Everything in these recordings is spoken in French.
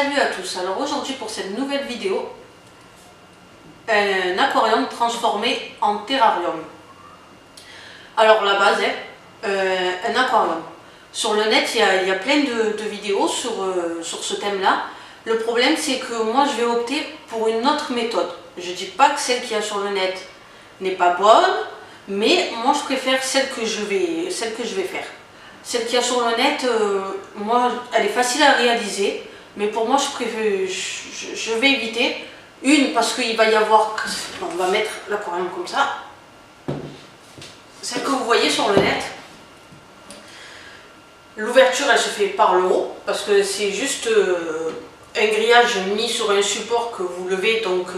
Salut à tous, alors aujourd'hui pour cette nouvelle vidéo, un aquarium transformé en terrarium. Alors la base est un aquarium. Sur le net il y a plein de vidéos sur ce thème là. Le problème c'est que moi je vais opter pour une autre méthode. Je dis pas que celle qu'il y a sur le net n'est pas bonne, mais moi je préfère celle que je vais faire. Celle qu'il y a sur le net, moi elle est facile à réaliser. Mais pour moi, je vais éviter. Une, parce qu'il va y avoir... On va mettre l'aquarium comme ça. Celle que vous voyez sur le net. L'ouverture, elle se fait par le haut. Parce que c'est juste un grillage mis sur un support que vous levez. Donc,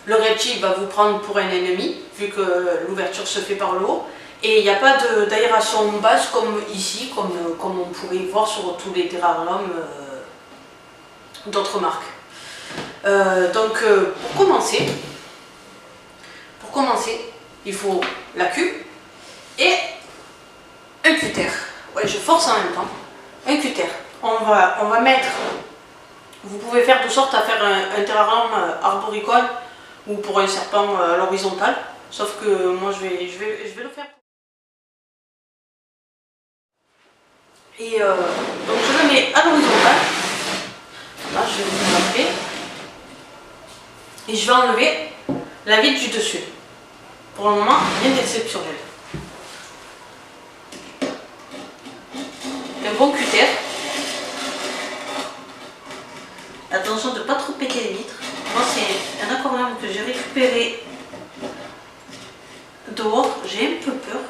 le reptile va vous prendre pour un ennemi, vu que l'ouverture se fait par le haut. Et il n'y a pas d'aération basse comme ici, comme on pourrait voir sur tous les terrariums d'autres marques. Pour commencer, il faut la cuve et un cutter. Ouais, je force en même temps. Un cutter. On va mettre. Vous pouvez faire de sorte à faire un terrarium arboricole ou pour un serpent à l'horizontale. Sauf que moi je vais le faire. Et donc je le mets à l'horizontale. Là, je vais vous montrer. Et je vais enlever la vitre du dessus. Pour le moment, rien d'exceptionnel. Un bon cutter. Attention de ne pas trop péter les vitres. Moi, c'est un aquarium que j'ai récupéré dehors. J'ai un peu peur.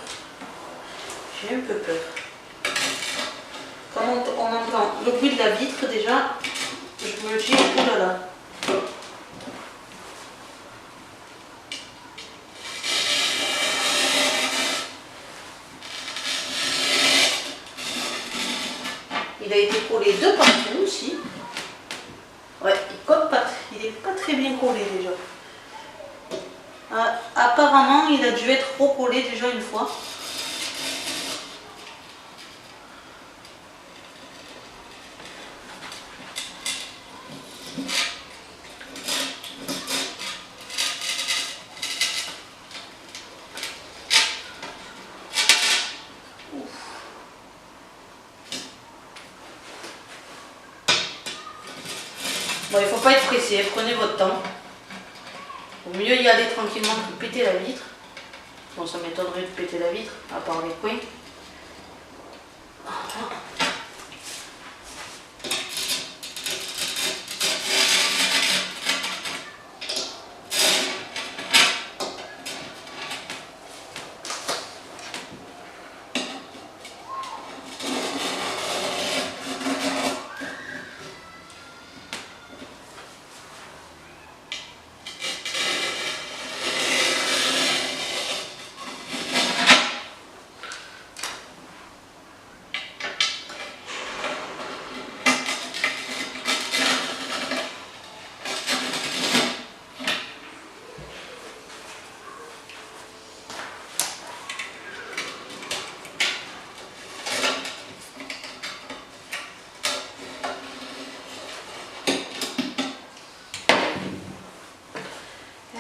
Quand on entend le bruit de la vitre, déjà, je me dis, oh là là. Il a été collé de partout aussi. Ouais, il n'est pas très bien collé déjà. Apparemment, il a dû être recollé déjà une fois. Bon, il ne faut pas être pressé, prenez votre temps. Au mieux y aller tranquillement que de péter la vitre. Bon, ça m'étonnerait de péter la vitre, à part les coins.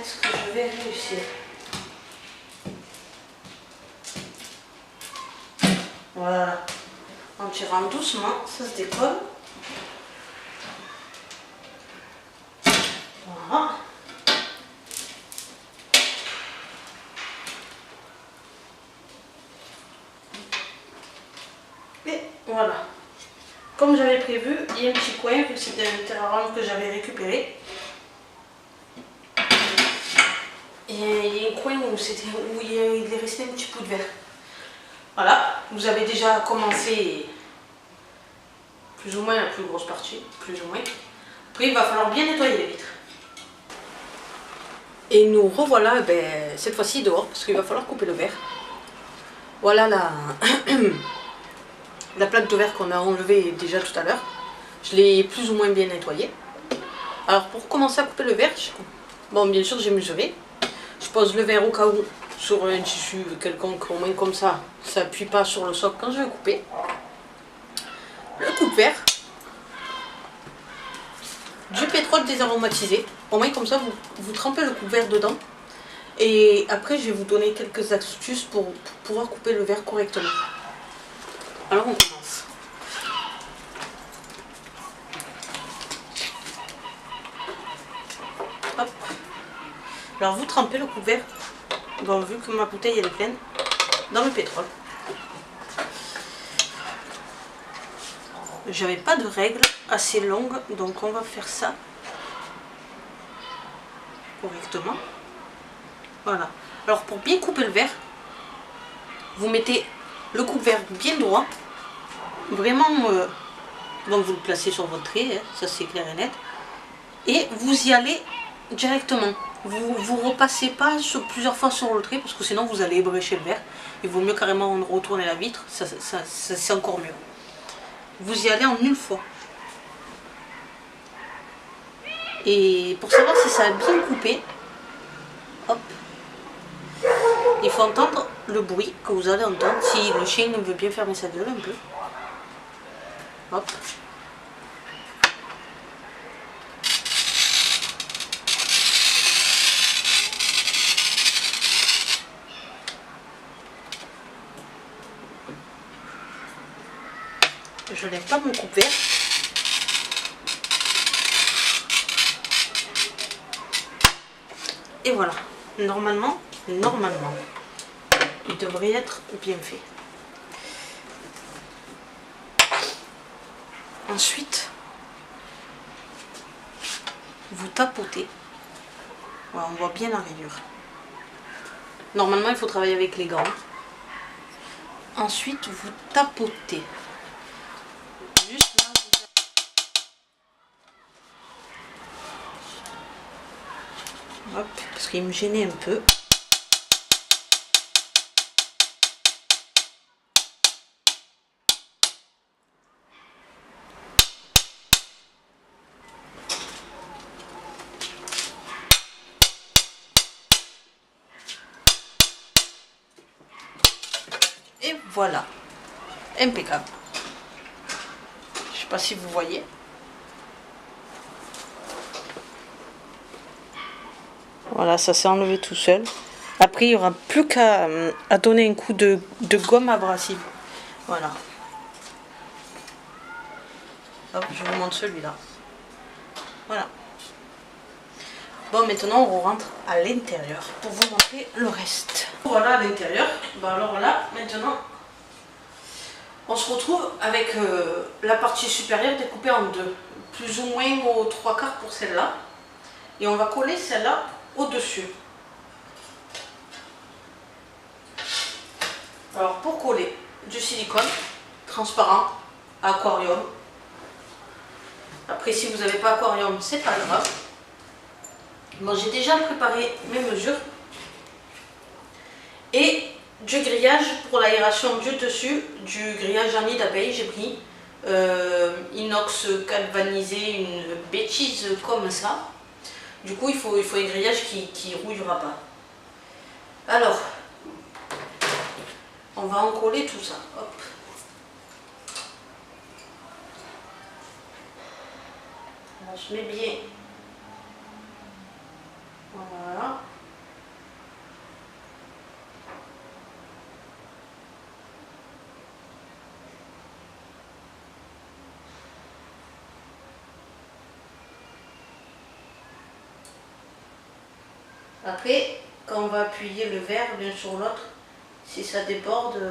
Est-ce que je vais réussir? Voilà. En tirant doucement, ça se décolle. Voilà. Et voilà. Comme j'avais prévu, il y a un petit coin, vu que c'était un terrarium que j'avais récupéré. Il y a un coin où il est resté un petit peu de verre. Voilà, vous avez déjà commencé plus ou moins la plus grosse partie, plus ou moins. Après, il va falloir bien nettoyer les vitres. Et nous revoilà cette fois-ci dehors, parce qu'il va falloir couper le verre. Voilà la plaque de verre qu'on a enlevée déjà tout à l'heure. Je l'ai plus ou moins bien nettoyée. Alors pour commencer à couper le verre, bon bien sûr j'ai mesuré. Je pose le verre au cas où sur un tissu quelconque, au moins comme ça appuie pas sur le socle quand je vais couper. Le coupe-verre. pétrole désaromatisé. Au moins comme ça, vous trempez le couvercle dedans. Et après, je vais vous donner quelques astuces pour pouvoir couper le verre correctement. Alors on commence. Hop. Alors vous trempez le couvercle, bon, vu que ma bouteille elle est pleine, dans le pétrole. J'avais pas de règle assez longue, donc on va faire ça correctement. Voilà. Alors pour bien couper le verre, vous mettez le couvercle bien droit. Vraiment, donc vous le placez sur votre trait, hein, ça c'est clair et net. Et vous y allez directement. Vous repassez pas plusieurs fois sur le trait parce que sinon vous allez ébrécher le verre. Il vaut mieux carrément retourner la vitre, ça c'est encore mieux. Vous y allez en une fois. Et pour savoir si ça a bien coupé, hop, il faut entendre le bruit que vous allez entendre. Si le chien veut bien fermer sa gueule un peu. Hop. Je lève pas mon coupe-verre. Et voilà. Normalement, il devrait être bien fait. Ensuite, vous tapotez. Voilà, on voit bien la rayure. Normalement, il faut travailler avec les gants. Ensuite, vous tapotez. Juste là, hop, parce qu'il me gênait un peu. Et voilà, impeccable. Je sais pas si vous voyez. Voilà, ça s'est enlevé tout seul. Après, il n'y aura plus qu'à donner un coup de gomme abrasive. Voilà. Hop, je vous montre celui-là. Voilà. Bon, maintenant, on rentre à l'intérieur pour vous montrer le reste. Voilà à l'intérieur. Bon, alors là, maintenant, on se retrouve avec la partie supérieure découpée en deux. Plus ou moins aux 3/4 pour celle-là. Et on va coller celle-là au-dessus. Alors pour coller, du silicone transparent, aquarium. Après si vous n'avez pas aquarium, c'est pas grave. Bon, j'ai déjà préparé mes mesures. Et du grillage pour l'aération du dessus, du grillage en nid d'abeille, j'ai pris inox galvanisé, une bêtise comme ça. Du coup, il faut un grillage qui rouillera pas. Alors, on va en coller tout ça. Hop. On se met bien. Voilà. Après, quand on va appuyer le verre l'un sur l'autre, si ça déborde,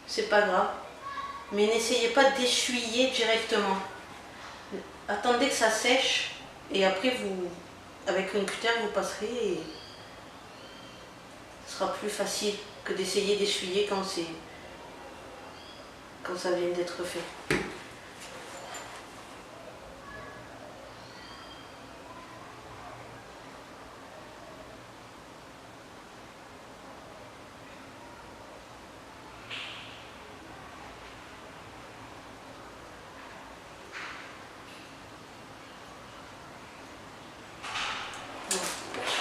c'est pas grave. Mais n'essayez pas d'essuyer directement. Attendez que ça sèche et après vous, avec un cutter, vous passerez et ce sera plus facile que d'essayer d'essuyer quand ça vient d'être fait.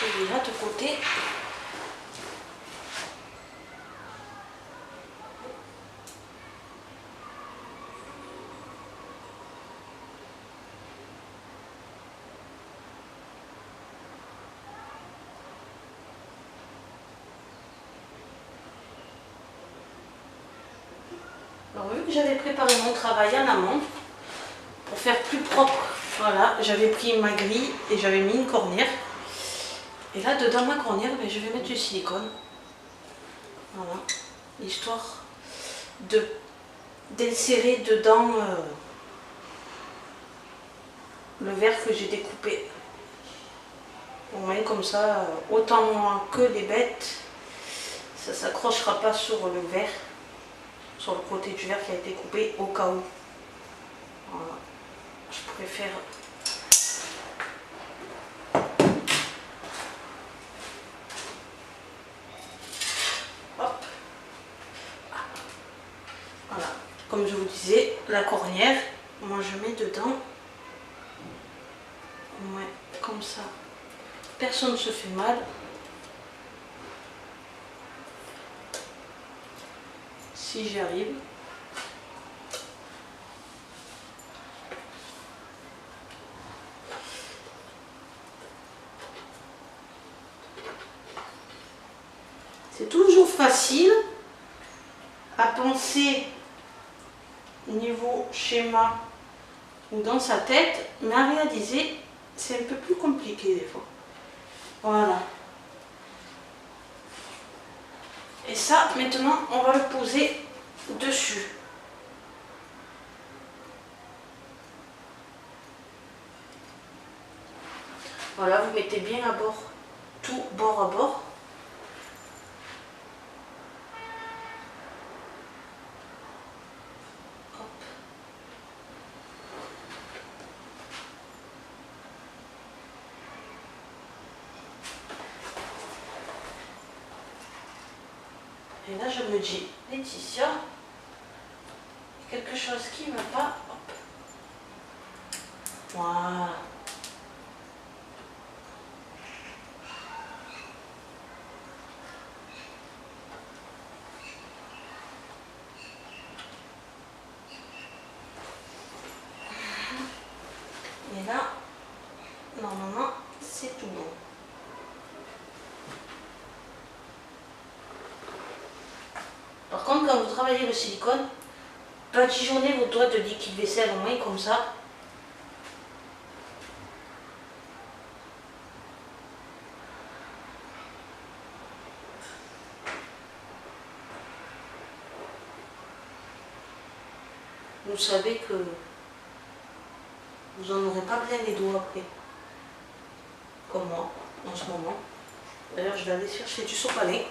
Celui-là de côté. que j'avais préparé mon travail en amont pour faire plus propre. Voilà, j'avais pris ma grille et j'avais mis une cornière. Et là, dedans ma cornière, ben, je vais mettre du silicone. Voilà, histoire d'insérer dedans le verre que j'ai découpé. Au moins comme ça, autant moi que les bêtes, ça s'accrochera pas sur le verre, sur le côté du verre qui a été coupé au cas où. Voilà, je préfère. Hop. Voilà, comme je vous disais, la cornière, moi je mets dedans, ouais, comme ça, personne ne se fait mal. Si j'y arrive. C'est toujours facile à penser niveau schéma ou dans sa tête, mais à réaliser, c'est un peu plus compliqué des fois. Voilà. Et ça, maintenant, on va le poser dessus. Voilà, vous mettez bien à bord, tout bord à bord. Hop. Et là, je me dis, Laetitia, quelque chose qui ne va pas. Hop. Voilà. Et là, normalement, c'est tout bon. Par contre, quand vous travaillez le silicone, badigeonnez vos doigts de liquide vaisselle au moins comme ça. Vous savez que vous n'en aurez pas plein les doigts après. Comme moi, en ce moment. D'ailleurs, je vais aller chercher du sopalin.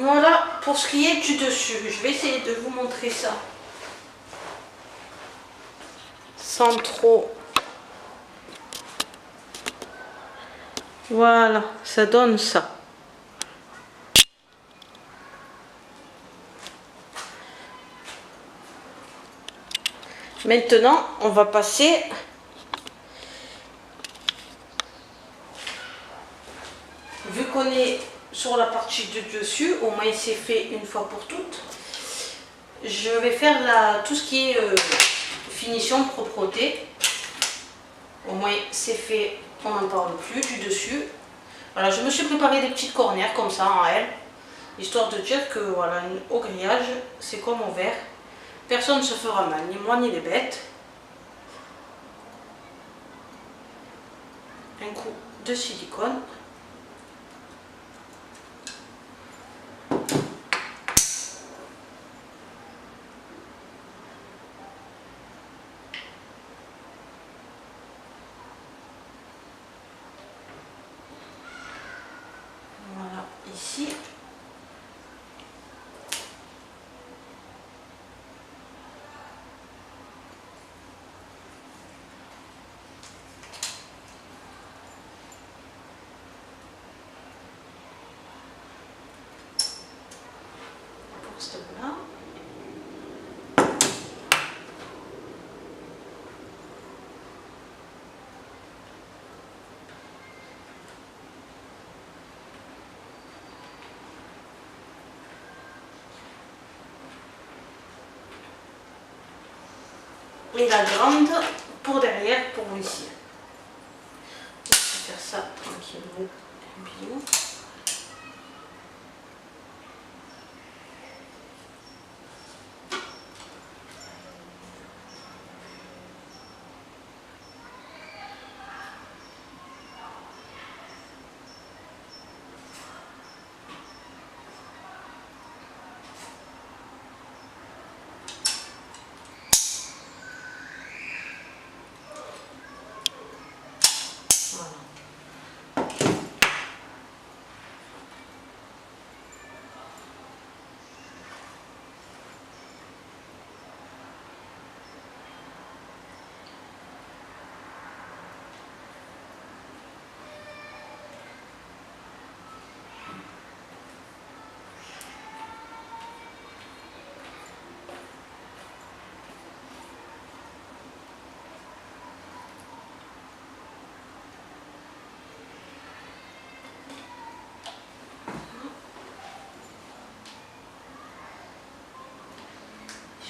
Voilà pour ce qui est du dessus. Je vais essayer de vous montrer ça sans trop. Voilà, ça donne ça. Maintenant, on va passer vu qu'on est sur la partie du dessus, au moins c'est fait une fois pour toutes. Je vais faire tout ce qui est finition, propreté. Au moins c'est fait, on n'en parle plus du dessus. Voilà, je me suis préparé des petites cornières comme ça en L, histoire de dire que voilà, au grillage, c'est comme au verre. Personne ne se fera mal, ni moi ni les bêtes. Un coup de silicone. Voilà, ici. Pour ce là. et la grande pour derrière, pour ici. Je vais faire ça tranquillement. Bien.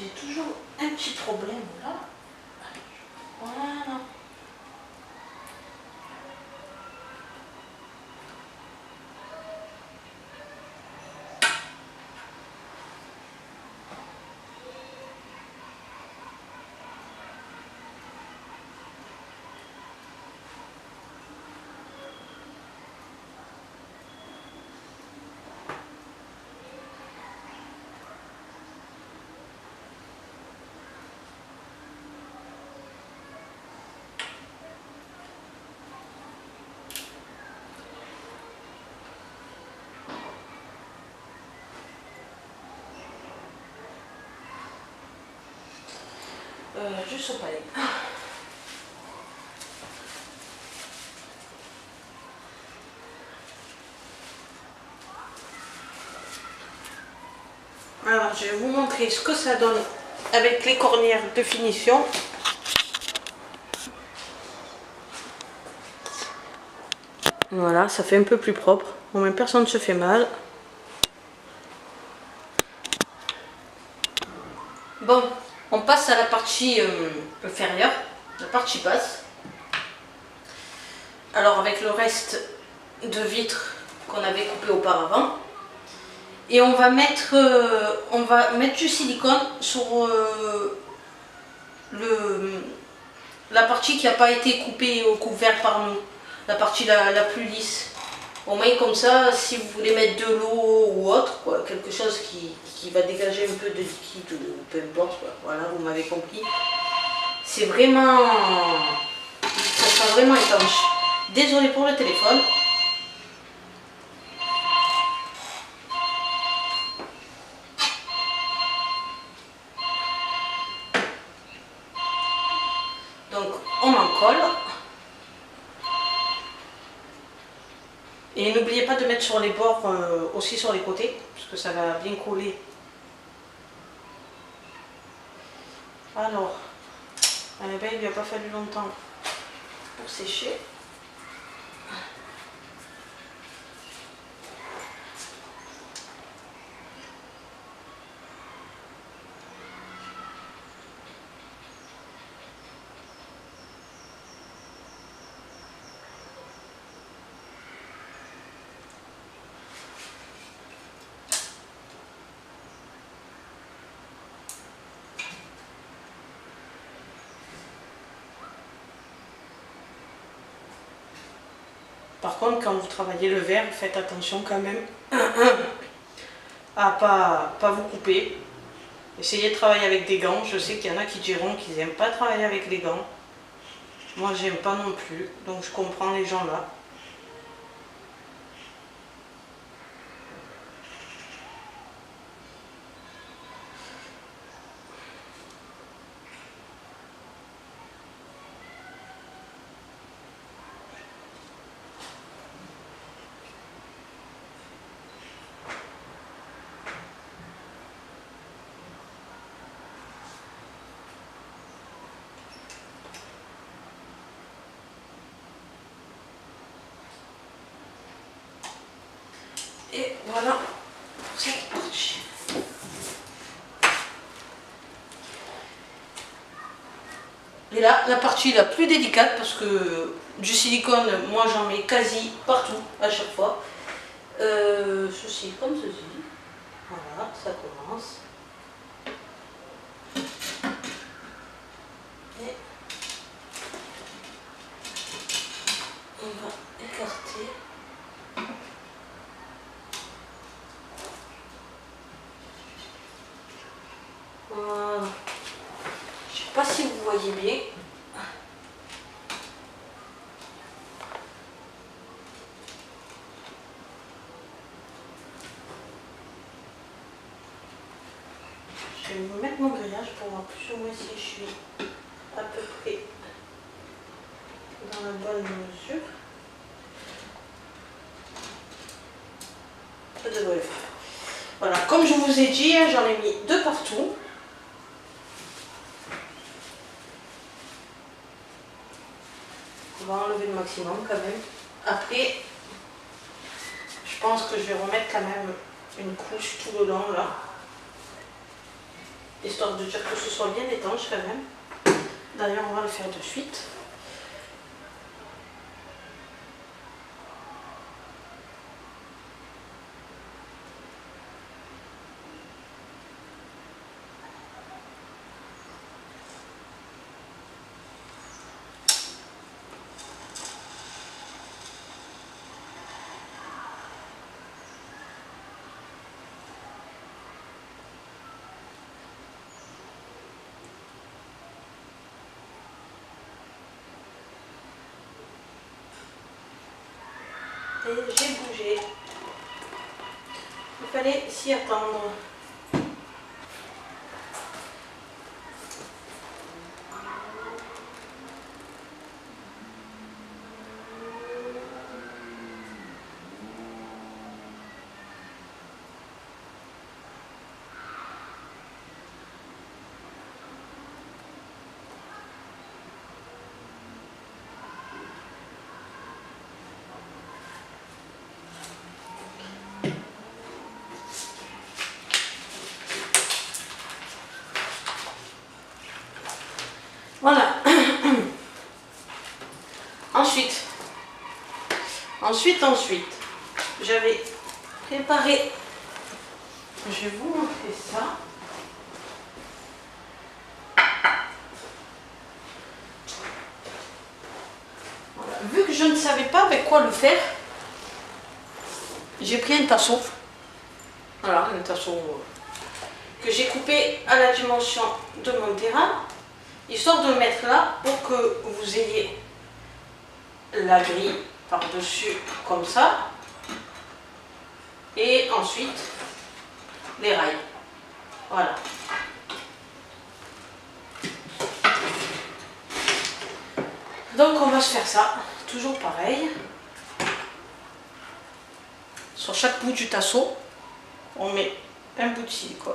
J'ai toujours un petit problème là. Voilà. Juste au palais. Alors, je vais vous montrer ce que ça donne avec les cornières de finition. Voilà, ça fait un peu plus propre. Au moins, personne ne se fait mal. Bon, on passe à la partie inférieure, la partie basse. Alors, avec le reste de vitres qu'on avait coupé auparavant. Et on va mettre du silicone sur la partie qui n'a pas été coupée au couvert par nous, la partie la plus lisse. Au moins comme ça, si vous voulez mettre de l'eau ou autre, quoi, quelque chose qui va dégager un peu de liquide ou peu importe, quoi. Voilà, vous m'avez compris. C'est vraiment... ça sera vraiment étanche. Désolée pour le téléphone. Donc on en colle. Et n'oubliez pas de mettre sur les bords, aussi sur les côtés, parce que ça va bien coller. Alors, eh ben, il lui a pas fallu longtemps pour sécher. Par contre, quand vous travaillez le verre, faites attention quand même à pas vous couper. Essayez de travailler avec des gants. Je sais qu'il y en a qui diront qu'ils n'aiment pas travailler avec les gants. Moi, j'aime pas non plus, donc je comprends les gens là. Et voilà, c'est parti. Et là, la partie la plus délicate, parce que du silicone, moi j'en mets quasi partout, à chaque fois. Ceci, comme ceci. Voilà, ça commence. Et on va écarter. Voilà. Je ne sais pas si vous voyez bien. Je vais vous mettre mon grillage pour voir plus ou moins si je suis à peu près dans la bonne mesure. Ça devrait le faire. Voilà, comme je vous ai dit, j'en ai mis 2 partout. On va enlever le maximum quand même. Après, je pense que je vais remettre quand même une couche tout le long là. Histoire de dire que ce soit bien étanche quand même. D'ailleurs, on va le faire de suite. Et j'ai bougé. Il fallait s'y attendre. Voilà. Ensuite, j'avais préparé, je vais vous montrer ça. Voilà. Vu que je ne savais pas avec quoi le faire, j'ai pris un tasseau. Voilà, un tasseau que j'ai coupé à la dimension de mon terrain, histoire de le mettre là pour que vous ayez la grille par-dessus comme ça, et ensuite les rails. Voilà. Donc on va se faire ça, toujours pareil. Sur chaque bout du tasseau, on met un bout de silicone,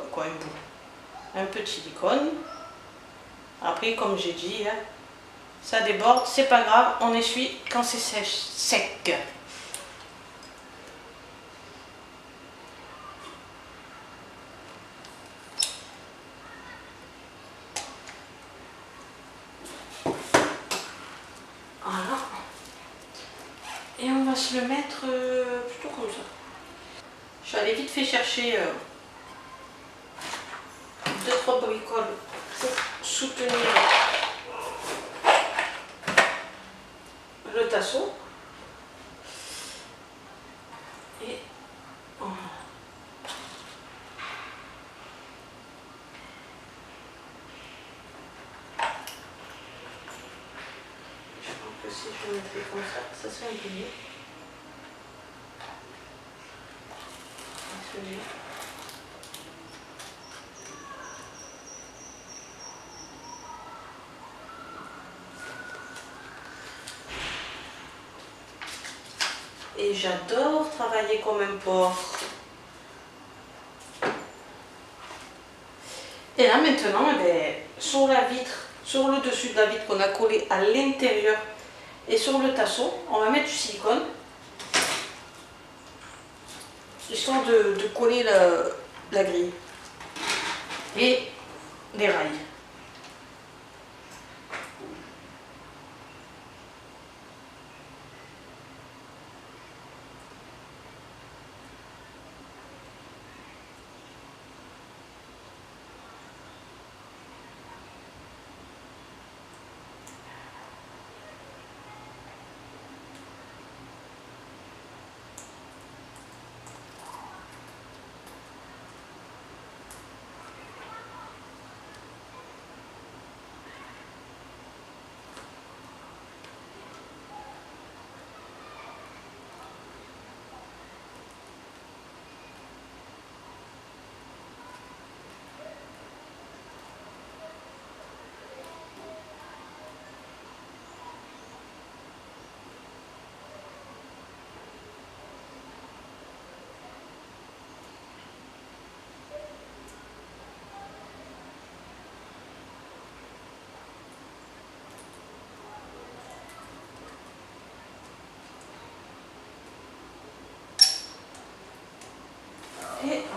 un peu de silicone. Après, comme j'ai dit, hein, ça déborde, c'est pas grave, on essuie quand c'est sec. Voilà. Et on va se le mettre plutôt comme ça. Je suis allée vite fait chercher 2-3 bricoles pour soutenir le tasseau. Et voilà. Je pense que si je le mettais comme ça serait un peu mieux. Et j'adore travailler comme un porc. Et là maintenant, eh bien, sur la vitre, sur le dessus de la vitre qu'on a collé à l'intérieur et sur le tasseau, on va mettre du silicone. Histoire de coller la grille et les rails.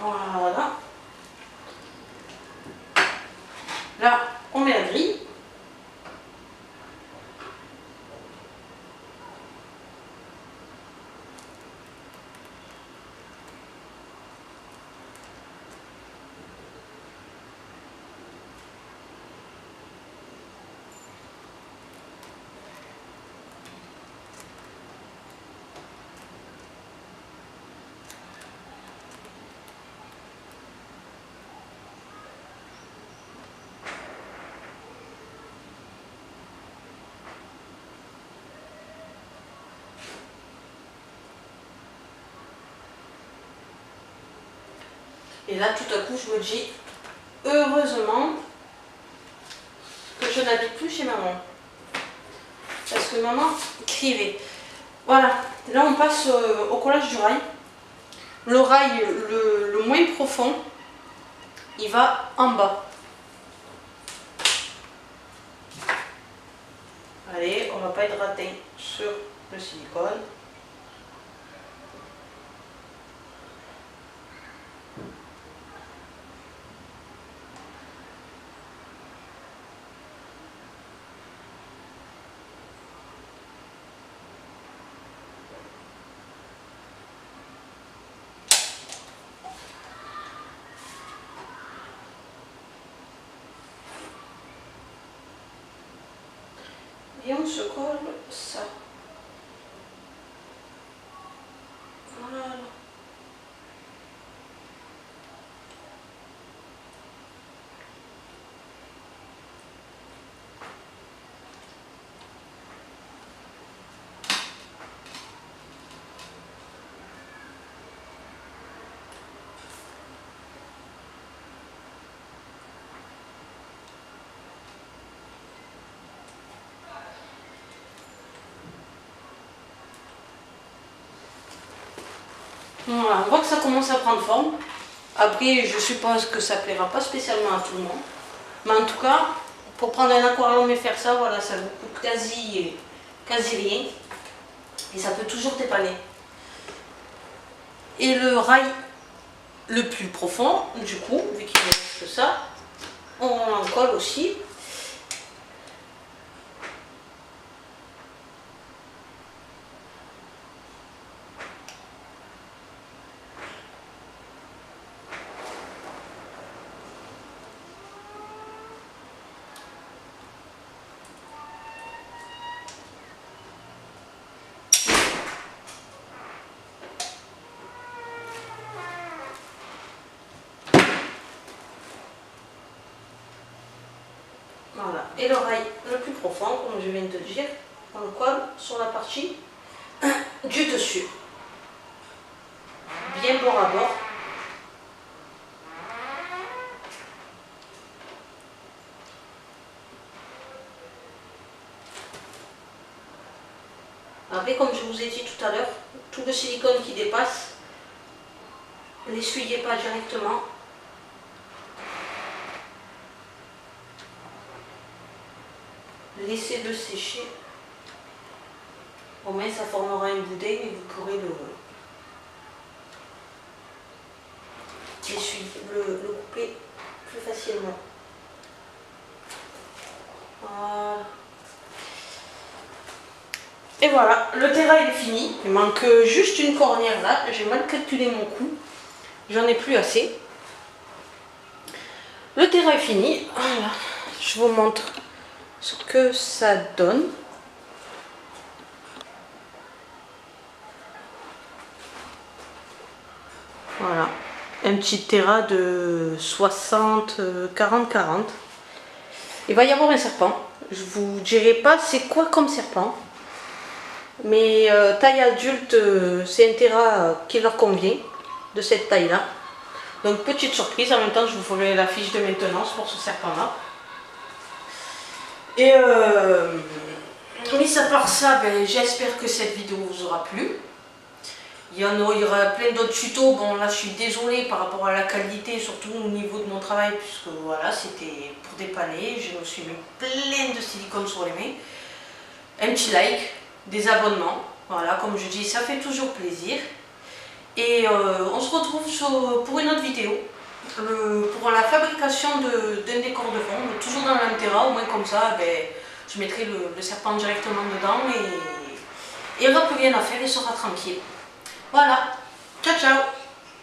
Voilà. Là, on met la grille. Et là, tout à coup, je me dis, heureusement que je n'habite plus chez maman. Parce que maman criait. Voilà, là on passe au collage du rail. Le rail le moins profond, il va en bas. Allez, on va pas être raté sur le silicone. Et on se colle ça. Voilà. Voilà, on voit que ça commence à prendre forme. Après, je suppose que ça plaira pas spécialement à tout le monde. Mais en tout cas, pour prendre un aquarium et faire ça, voilà, ça vous coûte quasi rien. Et ça peut toujours dépanner. Et le rail le plus profond, du coup, vu qu'il me reste ça, on en colle aussi. Voilà. Et le rail le plus profond, comme je viens de te dire, on le colle sur la partie du dessus. Bien bord à bord. Après, comme je vous ai dit tout à l'heure, tout le silicone qui dépasse, n'essuyez pas directement. Laissez-le sécher. Au moins, ça formera un boudin et vous pourrez le couper plus facilement. Voilà. Et voilà, le terrain est fini. Il manque juste une cornière là. J'ai mal calculé mon coup. J'en ai plus assez. Le terrain est fini. Voilà. Je vous montre ce que ça donne. Voilà. Un petit terrain de 60, 40-40. Il va y avoir un serpent. Je vous dirai pas c'est quoi comme serpent. Mais taille adulte, c'est un terrain qui leur convient, de cette taille-là. Donc petite surprise, en même temps je vous ferai la fiche de maintenance pour ce serpent-là. Et mis à part ça, ben, j'espère que cette vidéo vous aura plu. Il y aura plein d'autres tutos. Bon là je suis désolée par rapport à la qualité, surtout au niveau de mon travail, puisque voilà, c'était pour dépanner. Je me suis mis plein de silicone sur les mains. Un petit like, des abonnements, voilà, comme je dis, ça fait toujours plaisir. Et on se retrouve pour une autre vidéo. Pour la fabrication d'un décor de fond, mais toujours dans l'Antera, au moins comme ça, ben, je mettrai le serpent directement dedans et il n'y aura plus rien à faire, il sera tranquille. Voilà, ciao ciao!